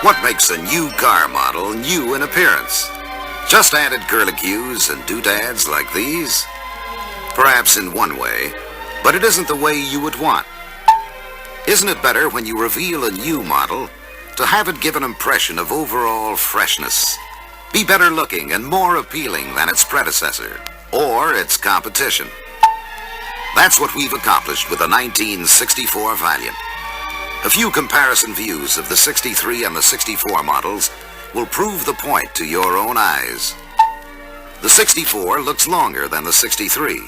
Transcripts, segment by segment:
What makes a new car model new in appearance? Just added curlicues and doodads like these? Perhaps in one way, but it isn't the way you would want. Isn't it better when you reveal a new model to have it give an impression of overall freshness? Be better looking and more appealing than its predecessor or its competition. That's what we've accomplished with the 1964 Valiant. A few comparison views of the 63 and the 64 models will prove the point to your own eyes. The 64 looks longer than the 63.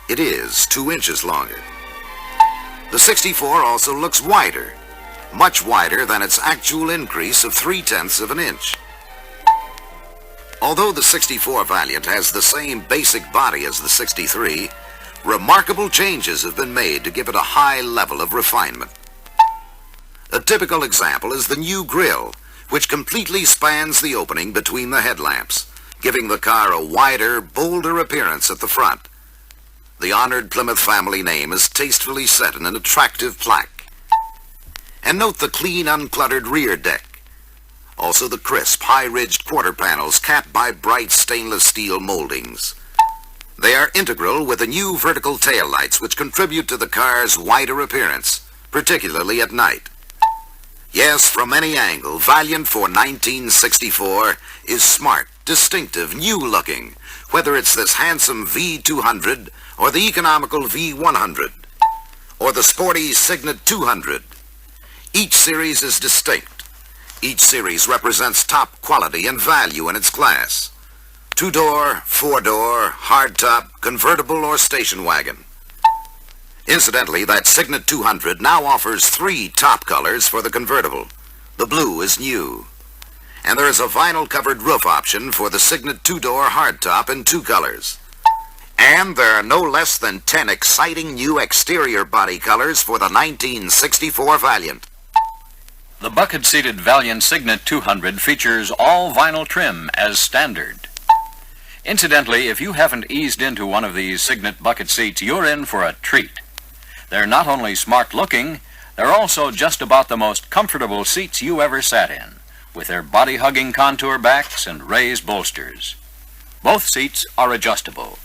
It is 2 inches longer. The 64 also looks wider, much wider than its actual increase of 3/10 of an inch. Although the 64 Valiant has the same basic body as the 63, remarkable changes have been made to give it a high level of refinement. A typical example is the new grille, which completely spans the opening between the headlamps, giving the car a wider, bolder appearance at the front. The honored Plymouth family name is tastefully set in an attractive plaque. And note the clean, uncluttered rear deck. Also the crisp, high-ridged quarter panels capped by bright stainless steel moldings. They are integral with the new vertical taillights, which contribute to the car's wider appearance, particularly at night. Yes, from any angle, Valiant for 1964 is smart, distinctive, new-looking, whether it's this handsome V200 or the economical V100 or the sporty Signet 200. Each series is distinct. Each series represents top quality and value in its class. 2-door, 4-door, hardtop, convertible, or station wagon. Incidentally, that Signet 200 now offers 3 top colors for the convertible. The blue is new. And there is a vinyl-covered roof option for the Signet 2-door hardtop in 2 colors. And there are no less than 10 exciting new exterior body colors for the 1964 Valiant. The bucket-seated Valiant Signet 200 features all vinyl trim as standard. Incidentally, if you haven't eased into one of these Signet bucket seats, you're in for a treat. They're not only smart-looking, they're also just about the most comfortable seats you ever sat in, with their body-hugging contour backs and raised bolsters. Both seats are adjustable.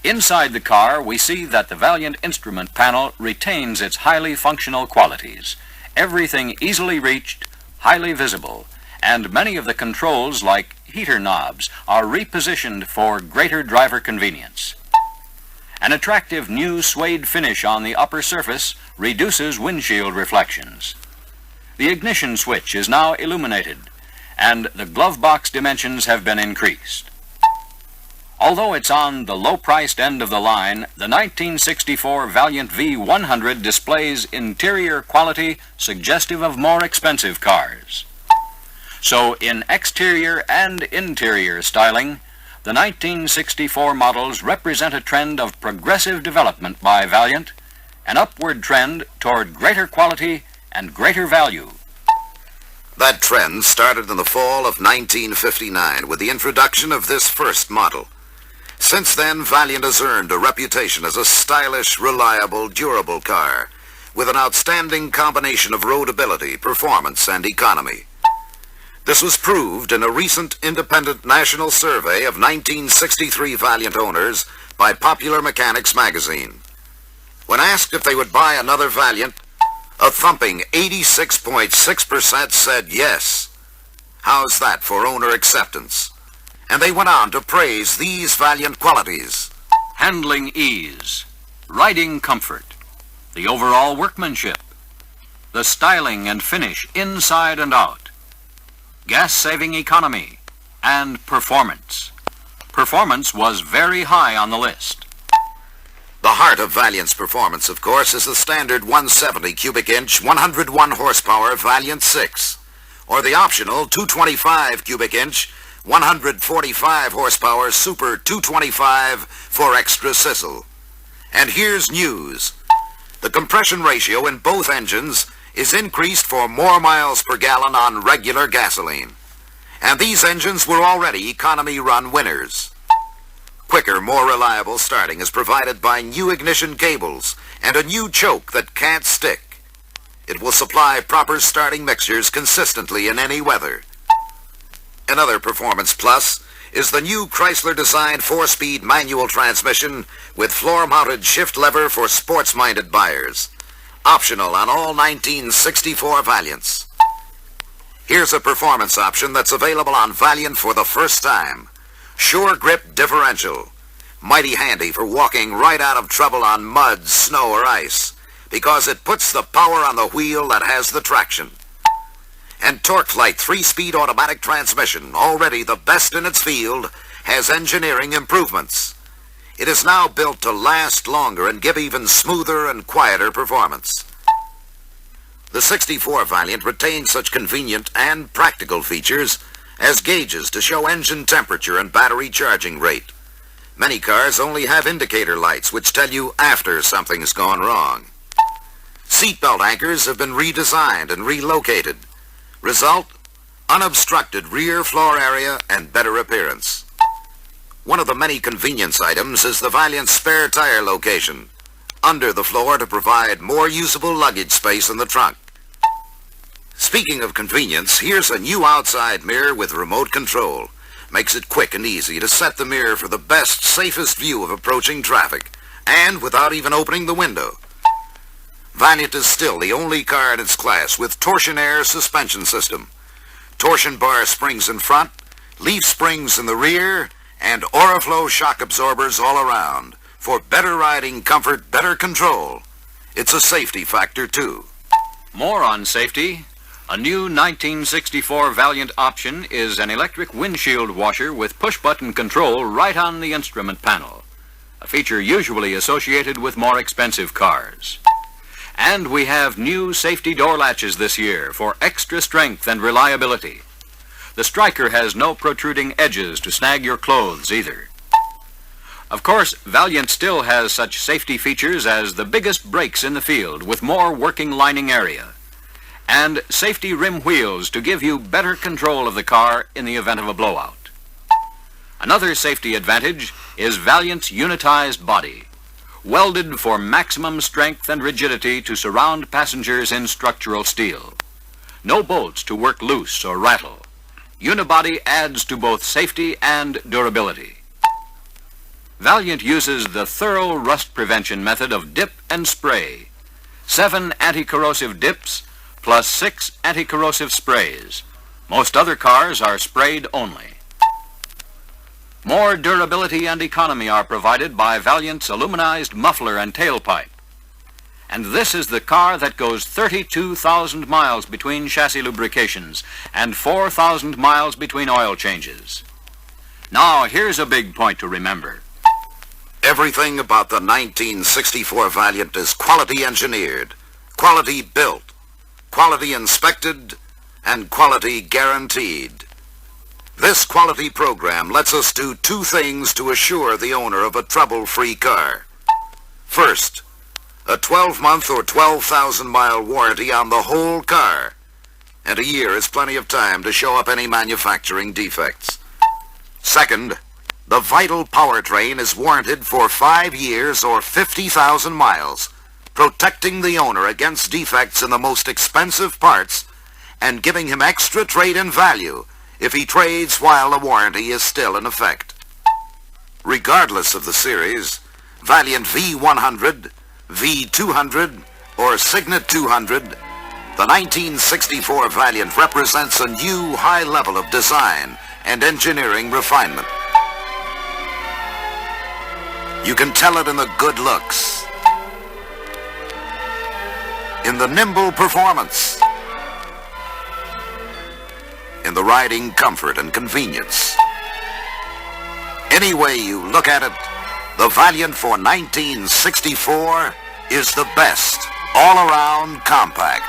Inside the car, we see that the Valiant instrument panel retains its highly functional qualities. Everything easily reached, highly visible, and many of the controls, like heater knobs, are repositioned for greater driver convenience. An attractive new suede finish on the upper surface reduces windshield reflections. The ignition switch is now illuminated, and the glove box dimensions have been increased. Although it's on the low-priced end of the line, the 1964 Valiant V100 displays interior quality suggestive of more expensive cars. So in exterior and interior styling, the 1964 models represent a trend of progressive development by Valiant, an upward trend toward greater quality and greater value. That trend started in the fall of 1959 with the introduction of this first model. Since then, Valiant has earned a reputation as a stylish, reliable, durable car with an outstanding combination of roadability, performance, and economy. This was proved in a recent independent national survey of 1963 Valiant owners by Popular Mechanics magazine. When asked if they would buy another Valiant, a thumping 86.6% said yes. How's that for owner acceptance? And they went on to praise these Valiant qualities. Handling ease, riding comfort, the overall workmanship, the styling and finish inside and out, gas-saving economy, and performance. Performance was very high on the list. The heart of Valiant's performance, of course, is the standard 170 cubic inch, 101 horsepower Valiant 6, or the optional 225 cubic inch, 145 horsepower Super 225 for extra sizzle. And here's news. The compression ratio in both engines is increased for more miles per gallon on regular gasoline. And these engines were already economy run winners. Quicker, more reliable starting is provided by new ignition cables and a new choke that can't stick. It will supply proper starting mixtures consistently in any weather. Another performance plus is the new Chrysler-designed 4-speed manual transmission with floor-mounted shift lever for sports-minded buyers. Optional on all 1964 Valiants. Here's a performance option that's available on Valiant for the first time. Sure Grip Differential. Mighty handy for walking right out of trouble on mud, snow, or ice, because it puts the power on the wheel that has the traction. And TorqueFlite 3-speed automatic transmission, already the best in its field, has engineering improvements. It is now built to last longer and give even smoother and quieter performance. The 64 Valiant retains such convenient and practical features as gauges to show engine temperature and battery charging rate. Many cars only have indicator lights which tell you after something's gone wrong. Seatbelt anchors have been redesigned and relocated. Result, unobstructed rear floor area and better appearance. One of the many convenience items is the Valiant spare tire location, under the floor to provide more usable luggage space in the trunk. Speaking of convenience, here's a new outside mirror with remote control. Makes it quick and easy to set the mirror for the best, safest view of approaching traffic, and without even opening the window. Valiant is still the only car in its class with torsion-air suspension system. Torsion bar springs in front, leaf springs in the rear, and Oriflow shock absorbers all around for better riding comfort, better control. It's a safety factor too. More on safety. A new 1964 Valiant option is an electric windshield washer with push-button control right on the instrument panel, a feature usually associated with more expensive cars. And we have new safety door latches this year for extra strength and reliability. The Striker has no protruding edges to snag your clothes either. Of course, Valiant still has such safety features as the biggest brakes in the field with more working lining area, and safety rim wheels to give you better control of the car in the event of a blowout. Another safety advantage is Valiant's unitized body, welded for maximum strength and rigidity to surround passengers in structural steel. No bolts to work loose or rattle. Unibody adds to both safety and durability. Valiant uses the thorough rust prevention method of dip and spray. 7 anti-corrosive dips plus 6 anti-corrosive sprays. Most other cars are sprayed only. More durability and economy are provided by Valiant's aluminized muffler and tailpipe. And this is the car that goes 32,000 miles between chassis lubrications and 4,000 miles between oil changes. Now, here's a big point to remember. Everything about the 1964 Valiant is quality engineered, quality built, quality inspected, and quality guaranteed. This quality program lets us do 2 things to assure the owner of a trouble-free car. First, a 12-month or 12,000-mile warranty on the whole car, and a year is plenty of time to show up any manufacturing defects. Second, the vital powertrain is warranted for 5 years or 50,000 miles, protecting the owner against defects in the most expensive parts and giving him extra trade-in value if he trades while the warranty is still in effect. Regardless of the series, Valiant V100, V200, or Signet 200, the 1964 Valiant represents a new high level of design and engineering refinement. You can tell it in the good looks, in the nimble performance, in the riding comfort and convenience. Any way you look at it, the Valiant for 1964 is the best all-around compact.